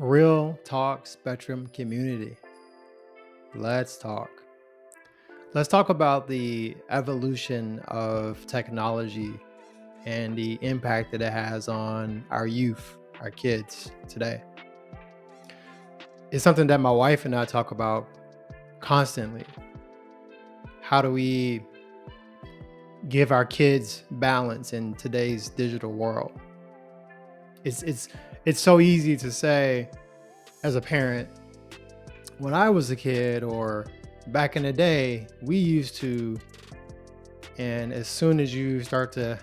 Real Talk Spectrum community. Let's talk. Let's talk about the evolution of technology and the impact that it has on our youth, our kids today. It's something that my wife and I talk about constantly. How do we give our kids balance in today's digital world? It's so easy to say as a parent, when I was a kid or back in the day, we used to, and as soon as you start to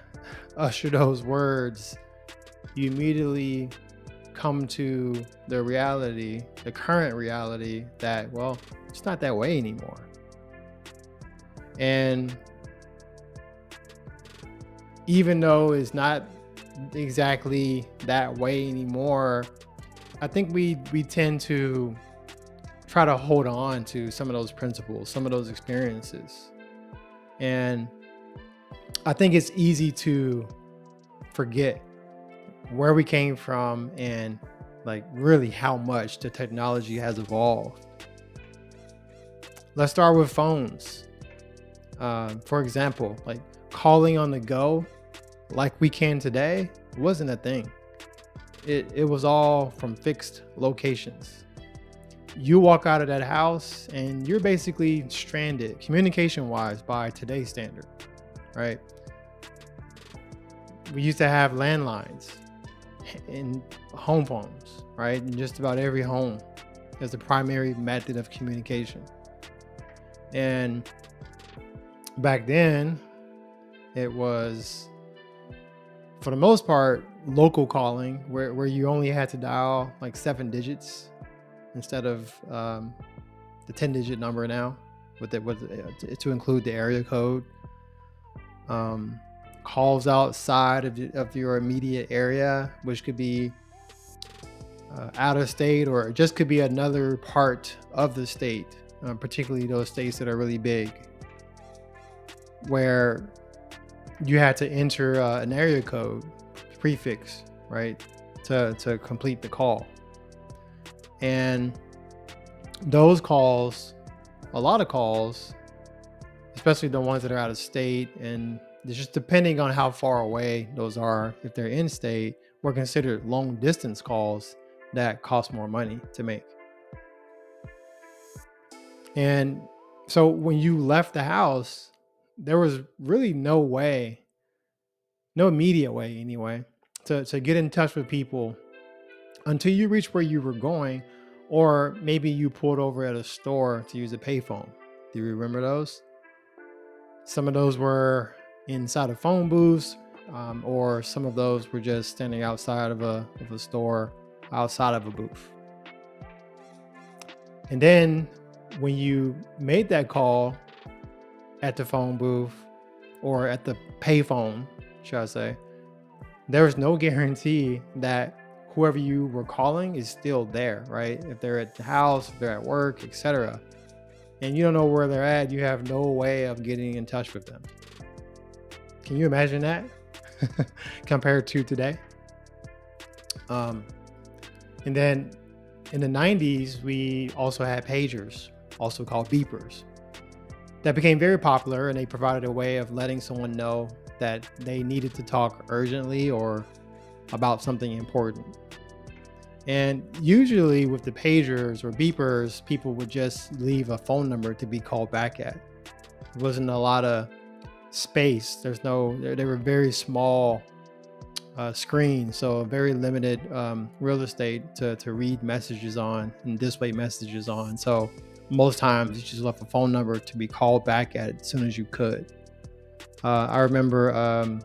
usher those words, you immediately come to the reality, the current reality that, well, it's not that way anymore. And even though it's not exactly that way anymore, I think we tend to try to hold on to some of those principles, some of those experiences. And I think it's easy to forget where we came from and like really how much the technology has evolved. Let's start with phones. For example, like calling on the go, like we can today, wasn't a thing. It was all from fixed locations. You walk out of that house and you're basically stranded communication wise by today's standard, right? We used to have landlines and home phones, right? In just about every home as the primary method of communication. And back then, it was, for the most part, local calling where you only had to dial like 7 digits instead of the 10-digit number now to include the area code. Calls outside of your immediate area, which could be out of state or it just could be another part of the state, particularly those states that are really big, where you had to enter an area code prefix, right, to complete the call. And those calls, a lot of calls, especially the ones that are out of state, and it's just depending on how far away those are, if they're in state, were considered long distance calls that cost more money to make. And so when you left the house, there was really no way, no immediate way anyway, to get in touch with people until you reached where you were going, or maybe you pulled over at a store to use a payphone. Do you remember those? Some of those were inside of phone booths, or some of those were just standing outside of a store, outside of a booth. And then when you made that call at the phone booth or at the payphone, should I say, there was no guarantee that whoever you were calling is still there, right? If they're at the house, if they're at work, etc. And you don't know where they're at, you have no way of getting in touch with them. Can you imagine that compared to today? And then in the 90s, we also had pagers, also called beepers, that became very popular, and they provided a way of letting someone know that they needed to talk urgently or about something important. And usually with the pagers or beepers, people would just leave a phone number to be called back at. There wasn't a lot of space. They were very small screens, so very limited real estate to read messages on and display messages on. So most times you just left a phone number to be called back at as soon as you could. I remember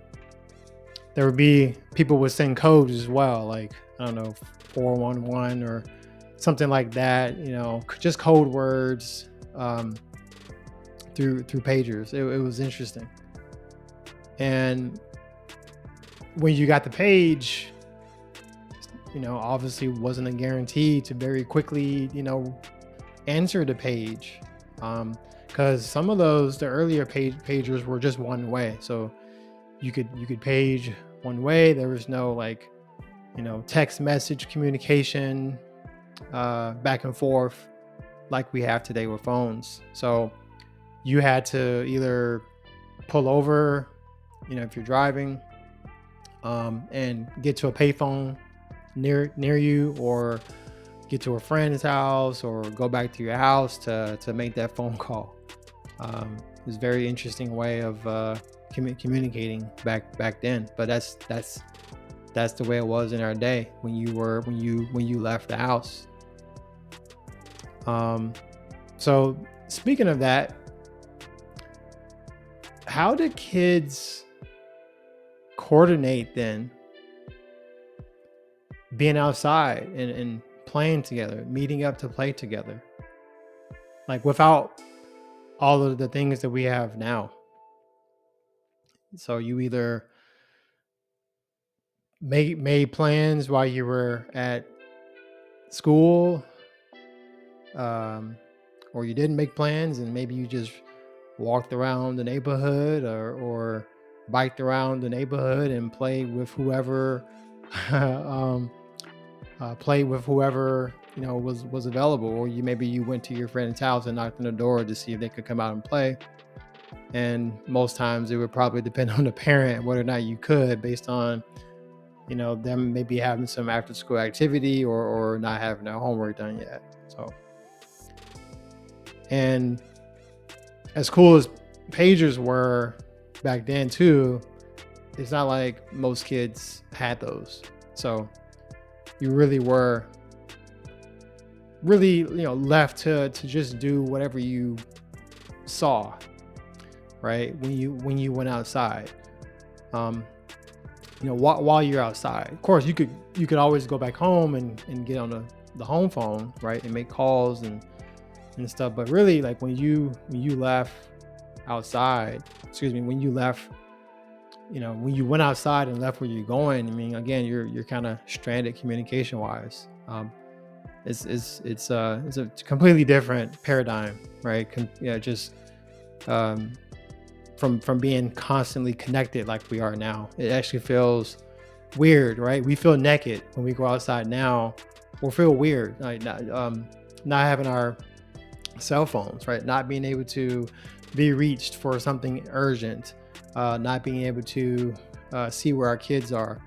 there would be people would send codes as well, like, I don't know, 411 or something like that, just code words through pagers. It was interesting. And when you got the page, obviously wasn't a guarantee to very quickly, answer the page. Because some of the earlier pagers were just one way. So you could page one way. There was no text message communication. back and forth like we have today with phones. So you had to either pull over, if you're driving, and get to a payphone near you, or get to a friend's house, or go back to your house to make that phone call. It's a very interesting way of communicating back then. But that's the way it was in our day when you left the house. So speaking of that, how did kids coordinate then, being outside and playing together, meeting up to play together, like without all of the things that we have now? So you either made plans while you were at school, um, or you didn't make plans and maybe you just walked around the neighborhood, or biked around the neighborhood and played with whoever um, played with whoever was available. Or maybe you went to your friend's house and knocked on the door to see if they could come out and play. And most times it would probably depend on the parent whether or not you could, based on them maybe having some after school activity, or not having their homework done yet. So, and as cool as pagers were back then too, it's not like most kids had those. So you really were left to just do whatever you saw, right? When you went outside, while you're outside, of course you could always go back home and get on the home phone, right, and make calls and stuff. But really, like when you left outside, when you left, when you went outside and left where you're going, I mean, again, you're kind of stranded communication wise. It's a completely different paradigm, right? Just from being constantly connected like we are now. It actually feels weird, right? We feel naked when we go outside now, or feel weird, like not having our cell phones, right? Not being able to be reached for something urgent, not being able to see where our kids are,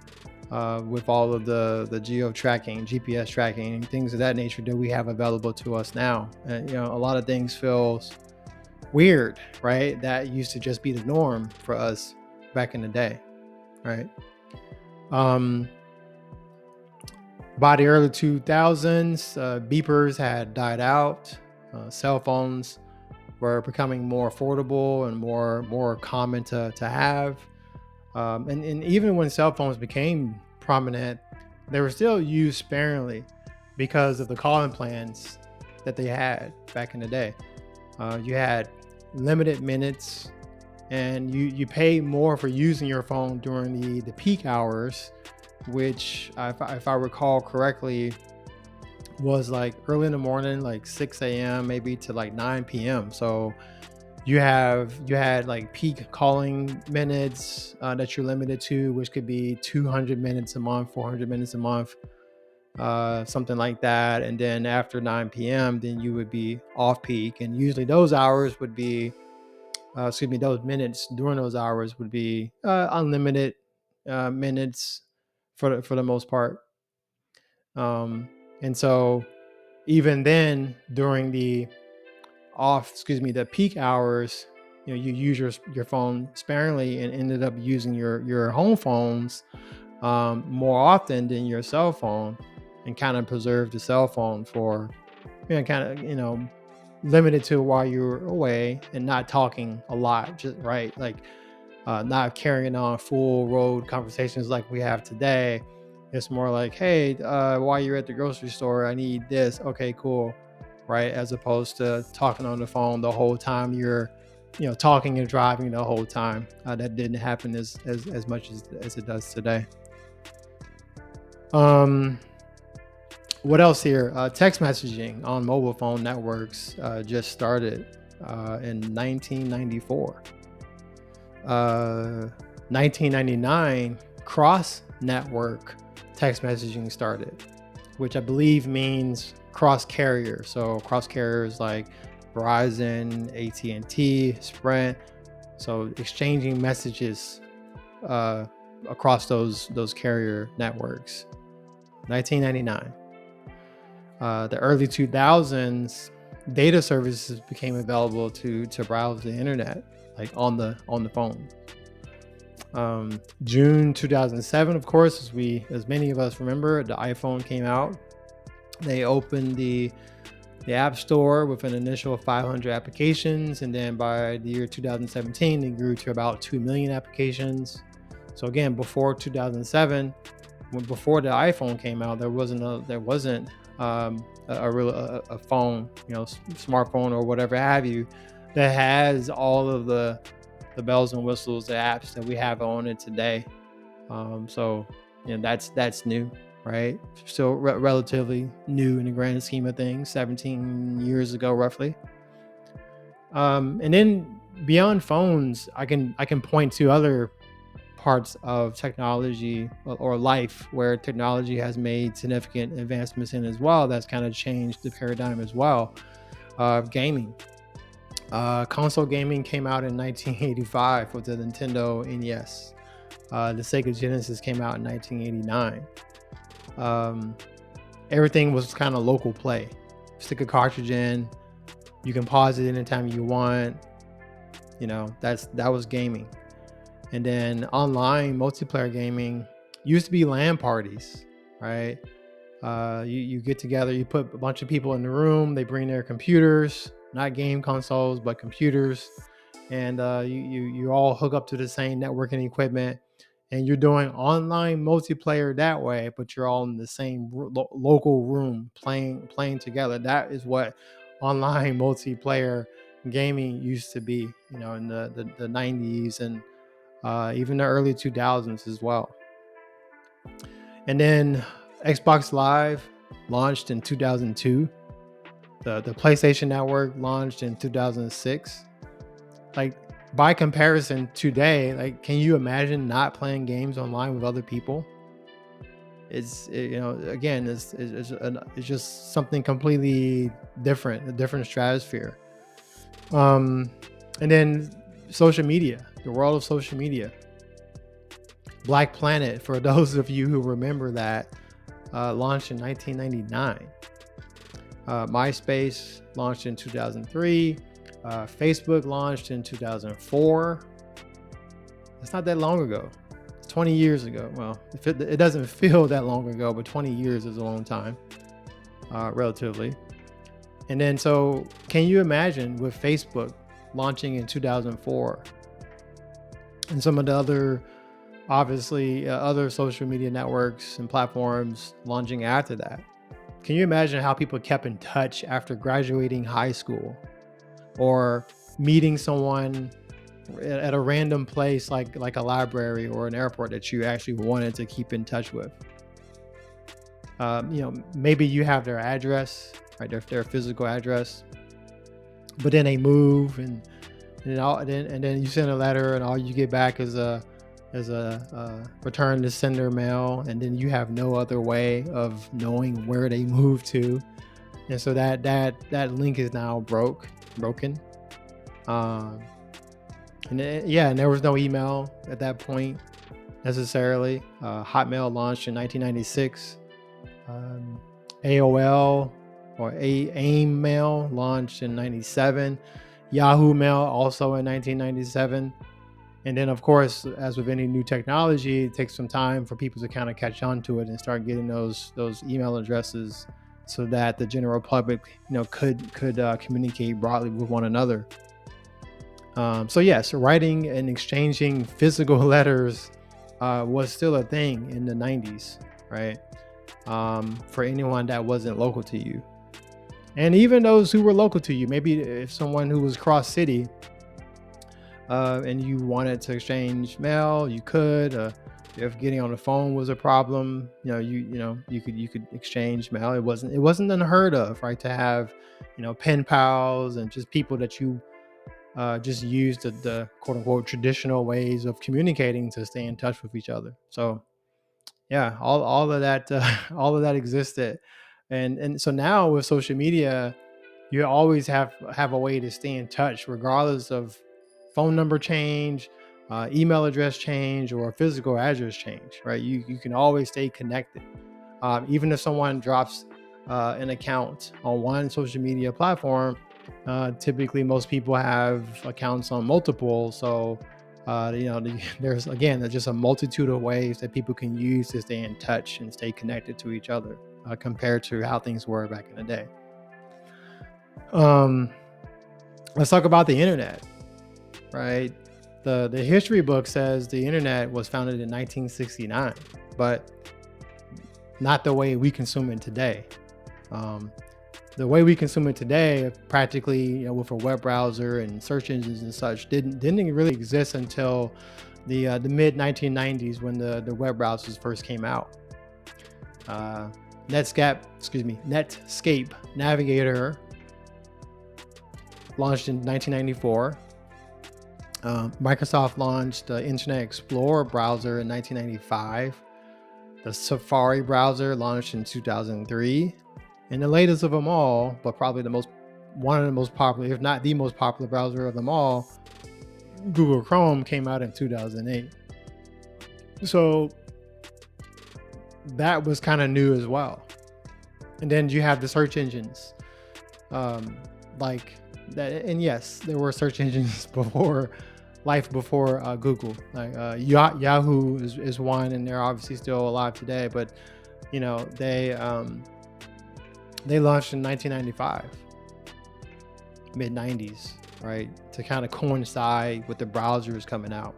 with all of the geo tracking, GPS tracking, and things of that nature that we have available to us now. And a lot of things feels weird, right? That used to just be the norm for us back in the day, right? By the early 2000s, beepers had died out. Cell phones were becoming more affordable and more common to have. And even when cell phones became prominent, they were still used sparingly because of the calling plans that they had back in the day. You had limited minutes, and you pay more for using your phone during the peak hours, which if I recall correctly was like early in the morning, like 6 a.m. maybe to like 9 p.m. So you had like peak calling minutes that you're limited to, which could be 200 minutes a month, 400 minutes a month, something like that. And then after 9 p.m., then you would be off peak. And usually those hours would be, those minutes during those hours would be unlimited minutes for the most part. And so even then, during the peak hours, you use your phone sparingly and ended up using your home phones more often than your cell phone, and kind of preserve the cell phone for limited to while you're away and not talking a lot, just right, like not carrying on full road conversations like we have today. It's more like, hey, while you're at the grocery store, I need this. Okay, cool. Right. As opposed to talking on the phone the whole time you're, talking and driving the whole time. That didn't happen as much as it does today. What else here? Text messaging on mobile phone networks just started in 1994. 1999, cross network text messaging started. which I believe means cross carrier. So cross carriers like Verizon, AT&T, Sprint. So exchanging messages across those carrier networks. 1999. The early 2000s, data services became available to browse the internet, like on the phone. June 2007, of course, as many of us remember, the iPhone came out. They opened the App Store with an initial 500 applications, and then by the year 2017, it grew to about 2 million applications. So again, before 2007, before the iPhone came out, there wasn't a phone, smartphone or whatever have you, that has all of the bells and whistles, the apps that we have on it today. So that's new, right? Still relatively new in the grand scheme of things, 17 years ago roughly. And then beyond phones, I can point to other parts of technology or life where technology has made significant advancements in as well. That's kind of changed the paradigm as well. Gaming. Console gaming came out in 1985 with the Nintendo NES. The Sega Genesis came out in 1989. Everything was kind of local play. Stick a cartridge in, you can pause it anytime you want. That was gaming. And then online multiplayer gaming used to be LAN parties, right? You get together, you put a bunch of people in the room, they bring their computers, not game consoles, but computers, and you all hook up to the same networking equipment, and you're doing online multiplayer that way, but you're all in the same local room playing together. That is what online multiplayer gaming used to be, in the 90s and even the early 2000s as well. And then Xbox Live launched in 2002. The PlayStation Network launched in 2006. Like, by comparison today, like, can you imagine not playing games online with other people? It's just something completely different, a different stratosphere. And then social media, the world of social media. Black Planet, for those of you who remember that, launched in 1999. MySpace launched in 2003. Facebook launched in 2004. It's not that long ago. It's 20 years ago. Well, it doesn't feel that long ago, but 20 years is a long time, relatively. And then, so can you imagine with Facebook launching in 2004 and some of the other, obviously, other social media networks and platforms launching after that? Can you imagine how people kept in touch after graduating high school or meeting someone at a random place like a library or an airport that you actually wanted to keep in touch with? Maybe you have their address, right? Their physical address, but then they move and then you send a letter and all you get back is a return to sender mail, and then you have no other way of knowing where they moved to, and so that link is now broken. And there was no email at that point necessarily. Hotmail launched in 1996. AOL or AIM Mail launched in 97. Yahoo Mail also in 1997. And then, of course, as with any new technology, it takes some time for people to kind of catch on to it and start getting those email addresses so that the general public, could communicate broadly with one another. So yes, writing and exchanging physical letters was still a thing in the 90s, right? For anyone that wasn't local to you. And even those who were local to you, maybe if someone who was cross city, and you wanted to exchange mail, you could. If getting on the phone was a problem, you could exchange mail. It wasn't unheard of, right, to have, pen pals and just people that you just used the quote unquote traditional ways of communicating to stay in touch with each other. So Yeah, all of that all of that existed. And so now with social media, you always have a way to stay in touch regardless of phone number change, email address change, or physical address change, right? You can always stay connected. Even if someone drops an account on one social media platform, typically most people have accounts on multiple. So, there's again just a multitude of ways that people can use to stay in touch and stay connected to each other compared to how things were back in the day. Um, let's talk about the internet, right? The history book says the internet was founded in 1969, but not the way we consume it today. Um, the way we consume it today, practically, with a web browser and search engines and such, didn't really exist until the mid 1990s when the web browsers first came out. Uh, Netscape Navigator launched in 1994. Microsoft launched the Internet Explorer browser in 1995. The Safari browser launched in 2003. And the latest of them all, but probably one of the most popular, if not the most popular browser of them all, Google Chrome, came out in 2008. So that was kind of new as well. And then you have the search engines, like that. And yes, there were search engines before Google. Like Yahoo is one, and they're obviously still alive today. But they launched in 1995, mid 90s, right, to kind of coincide with the browsers coming out.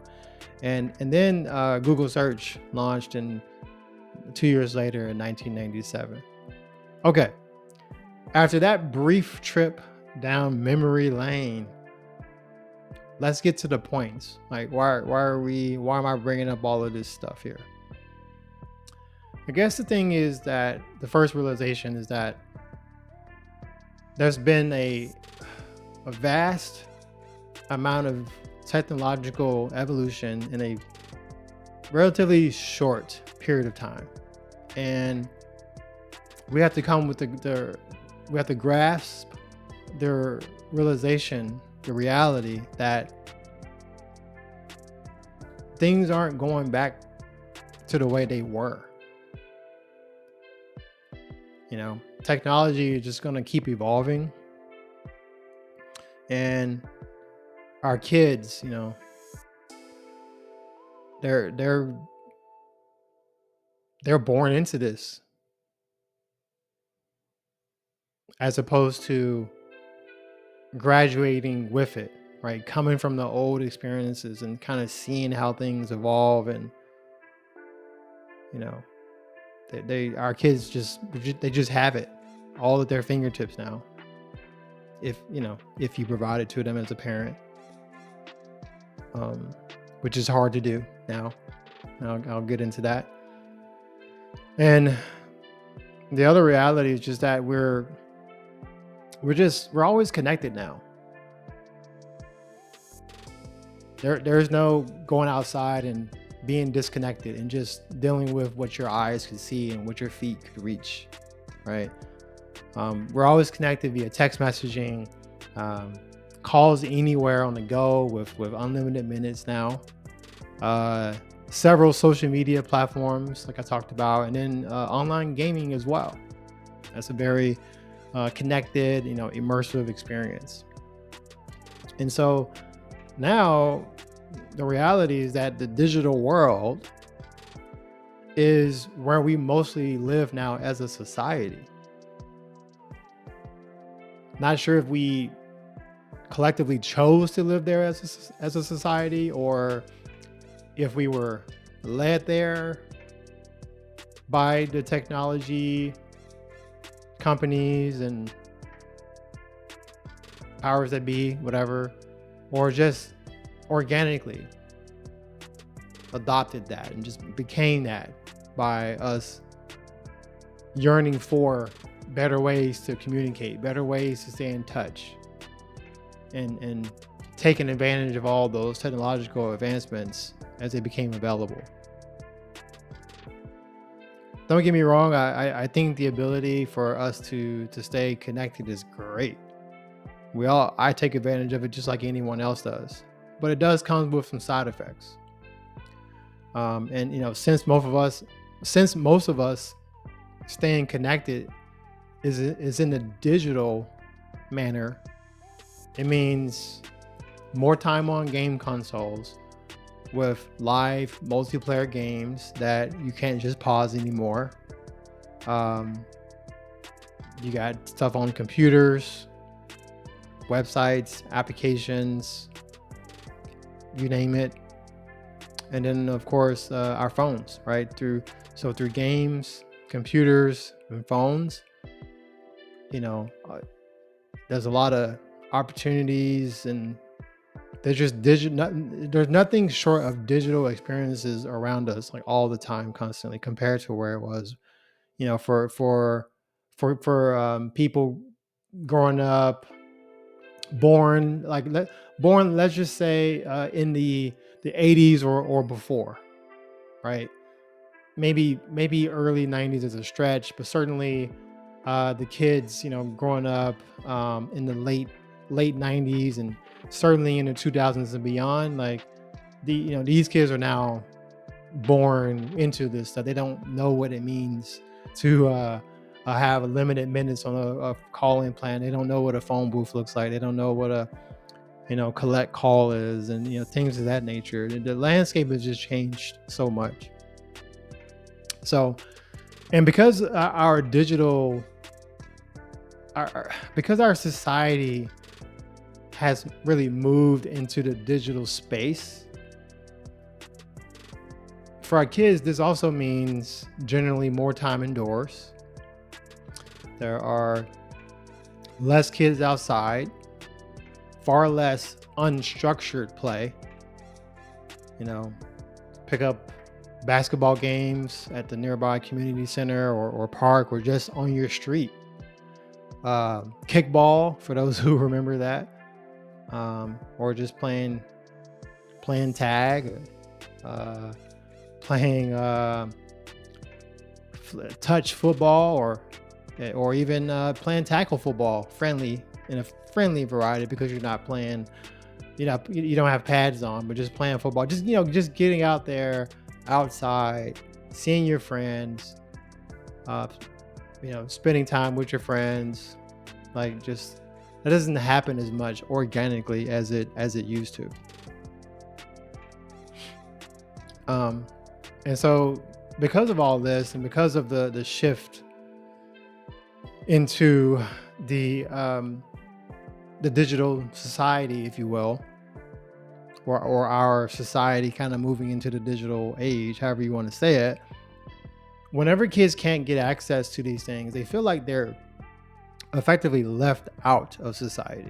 And then Google Search launched in 2 years later in 1997. Okay, after that brief trip down memory lane, let's get to the points. Like, why am I bringing up all of this stuff here? I guess the thing is that the first realization is that there's been a vast amount of technological evolution in a relatively short period of time, and we have to come with we have to grasp the realization, the reality that things aren't going back to the way they were. Technology is just going to keep evolving, and our kids, they're born into this, as opposed to graduating with it, right? Coming from the old experiences and kind of seeing how things evolve. And our kids they just have it all at their fingertips now, if you provide it to them as a parent, which is hard to do now. I'll get into that. And the other reality is just that we're always connected now. There's no going outside and being disconnected and just dealing with what your eyes could see and what your feet could reach, right? We're always connected via text messaging, calls anywhere on the go with unlimited minutes now, several social media platforms like I talked about, and then online gaming as well. That's a very connected, immersive experience. And so now the reality is that the digital world is where we mostly live now as a society. Not sure if we collectively chose to live there as a society, or if we were led there by the technology companies and powers that be, whatever, or just organically adopted that and just became that by us yearning for better ways to communicate, better ways to stay in touch, and taking advantage of all those technological advancements as they became available. Don't get me wrong. I think the ability for us to stay connected is great. I take advantage of it just like anyone else does, but it does come with some side effects. And since most of us staying connected is in the digital manner, it means more time on game consoles with live multiplayer games that you can't just pause anymore. Um, you got stuff on computers, websites, applications, you name it. And then of course our phones, right? Through games, computers, and phones, you know, there's a lot of opportunities, and there's nothing short of digital experiences around us, like all the time, constantly, compared to where it was, for people growing up, born like born, let's just say, in the 80s or before, right? Maybe early 90s is a stretch, but certainly the kids, growing up in the late 90s, and certainly in the 2000s and beyond, like these kids are now born into this stuff. They don't know what it means to have a limited minutes on a calling plan. They don't know what a phone booth looks like. They don't know what a collect call is, and things of that nature. The landscape has just changed so much. So, and because our digital, because our society has really moved into the digital space, for our kids, this also means generally more time indoors. There are less kids outside, far less unstructured play. Pick up basketball games at the nearby community center or park, or just on your street. Kickball, for those who remember that, or just playing tag, playing touch football, or even playing tackle football, in a friendly variety, because you're not playing, you don't have pads on, but just playing football, just getting out there, outside, seeing your friends, spending time with your friends. Like, just that doesn't happen as much organically as it used to. And so because of all this, and because of the shift into the digital society, if you will, or our society kind of moving into the digital age, however you want to say it, whenever kids can't get access to these things, they feel like they're effectively left out of society.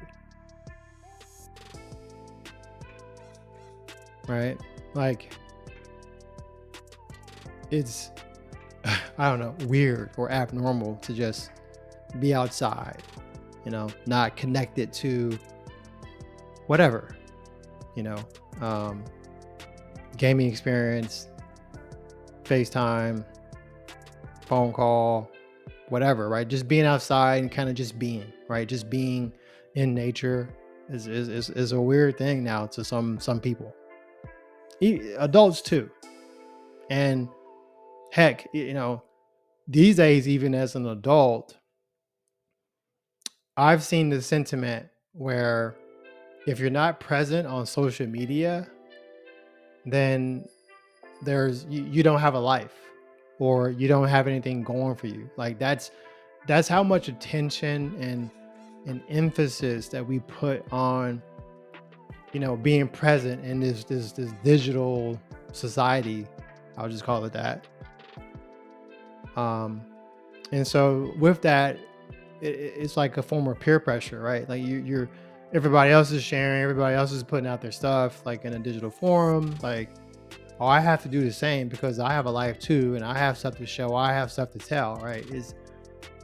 Right? Like, it's, I don't know, weird or abnormal to just be outside, not connected to whatever, gaming experience, FaceTime, phone call, whatever, right? Just being outside and kind of just being, right? Just being in nature is a weird thing now to some people, adults too. And heck, these days, even as an adult, I've seen the sentiment where if you're not present on social media, then you don't have a life, or you don't have anything going for you. Like, that's how much attention and emphasis that we put on being present in this digital society. I'll just call it that. And so with that, it's like a form of peer pressure, right? Like, you're everybody else is sharing, everybody else is putting out their stuff, like, in a digital forum. Like, oh, I have to do the same because I have a life too, and I have stuff to show, I have stuff to tell, right?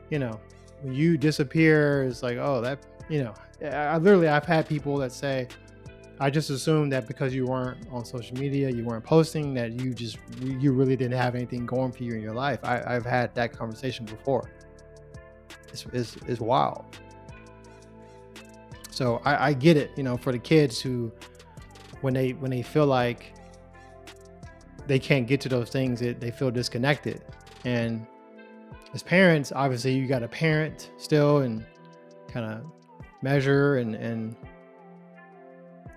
When you disappear, it's like, oh, that, I've had people that say, I just assumed that because you weren't on social media, you weren't posting, that you really didn't have anything going for you in your life. I've had that conversation before. It's wild. So I get it, for the kids who, when they feel like they can't get to those things, they feel disconnected. And as parents, obviously you got to parent still and kind of measure and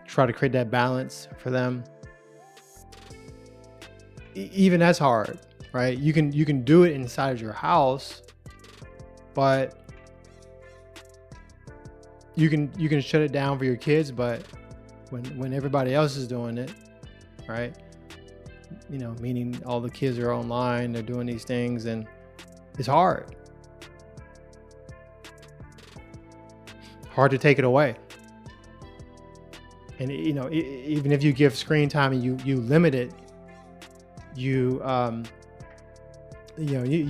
try to create that balance for them. Even that's hard, right? You can do it inside your house, but you can shut it down for your kids. But when everybody else is doing it, right? Meaning all the kids are online, they're doing these things, and it's hard to take it away. And even if you give screen time and you limit it, you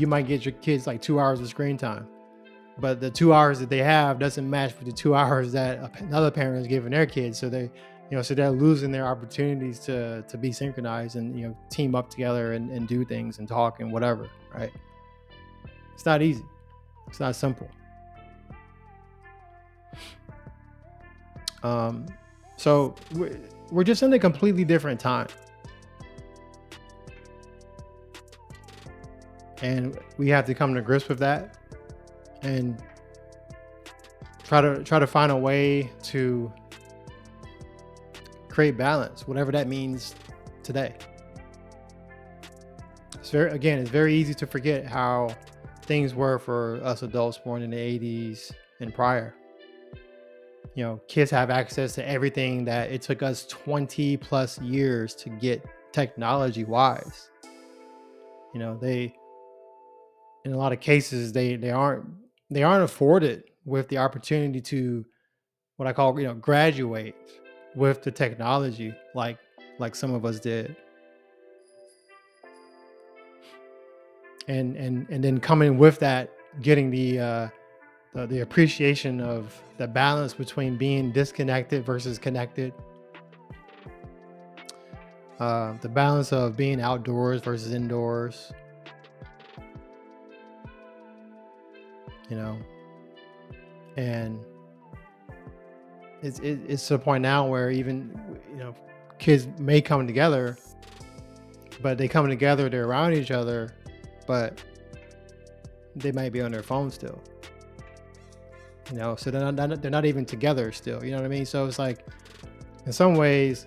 might get your kids like 2 hours of screen time, but the 2 hours that they have doesn't match with the 2 hours that another parent is giving their kids. So they're losing their opportunities to be synchronized and team up together and do things and talk and whatever, right? It's not easy. It's not simple. So we're just in a completely different time, and we have to come to grips with that and try to find a way to create balance, whatever that means today. It's very easy to forget how things were for us adults born in the 80s and prior. Kids have access to everything that it took us 20 plus years to get technology wise. They, in a lot of cases, they aren't afforded with the opportunity to, what I call, graduate with the technology like some of us did. And then coming with that, getting the appreciation of the balance between being disconnected versus connected, the balance of being outdoors versus indoors, and it's to the point now where even kids may come together, but they come together, they're around each other, but they might be on their phone still. So they're not even together still. You know what I mean? So it's like, in some ways,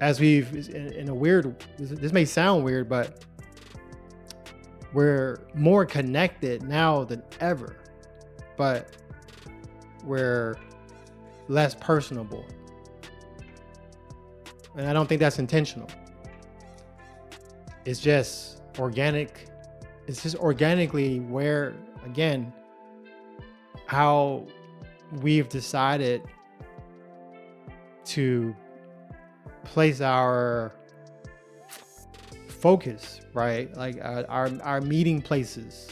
as we've, in a weird, this may sound weird, but we're more connected now than ever, but we're less personable. And I don't think that's intentional. It's just organic. It's just organically where, again, how we've decided to place our focus, right? Like our meeting places.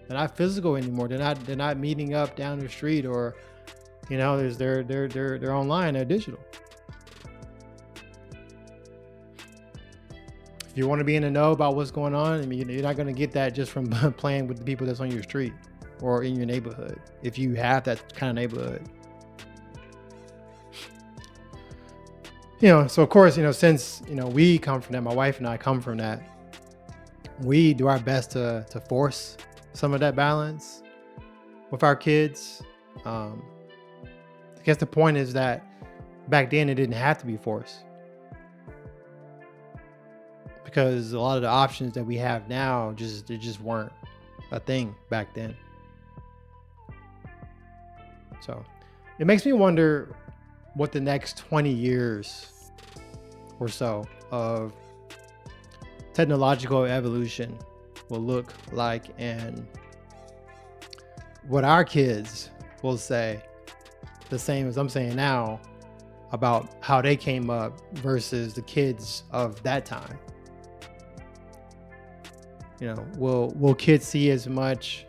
They're not physical anymore. They're not meeting up down the street, or they're online, they're digital. If you want to be in the know about what's going on, I mean, you're not going to get that just from playing with the people that's on your street or in your neighborhood, if you have that kind of neighborhood. So of course, since we come from that, my wife and I come from that, we do our best to force some of that balance with our kids. I guess the point is that back then it didn't have to be forced, because a lot of the options that we have now just weren't a thing back then. So it makes me wonder what the next 20 years or so of technological evolution will look like, and what our kids will say, the same as I'm saying now, about how they came up versus the kids of that time. Will kids see as much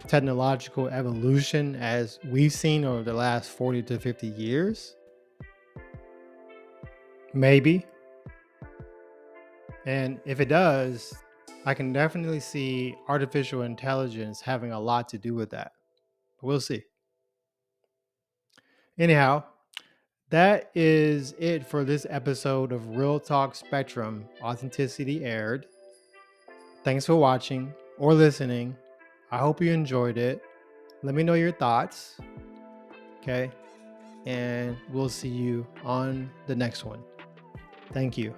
technological evolution as we've seen over the last 40 to 50 years? Maybe. And if it does, I can definitely see artificial intelligence having a lot to do with that. But we'll see. Anyhow, that is it for this episode of Real Talk Spectrum Authenticity Aired. Thanks for watching or listening. I hope you enjoyed it. Let me know your thoughts. Okay. And we'll see you on the next one. Thank you.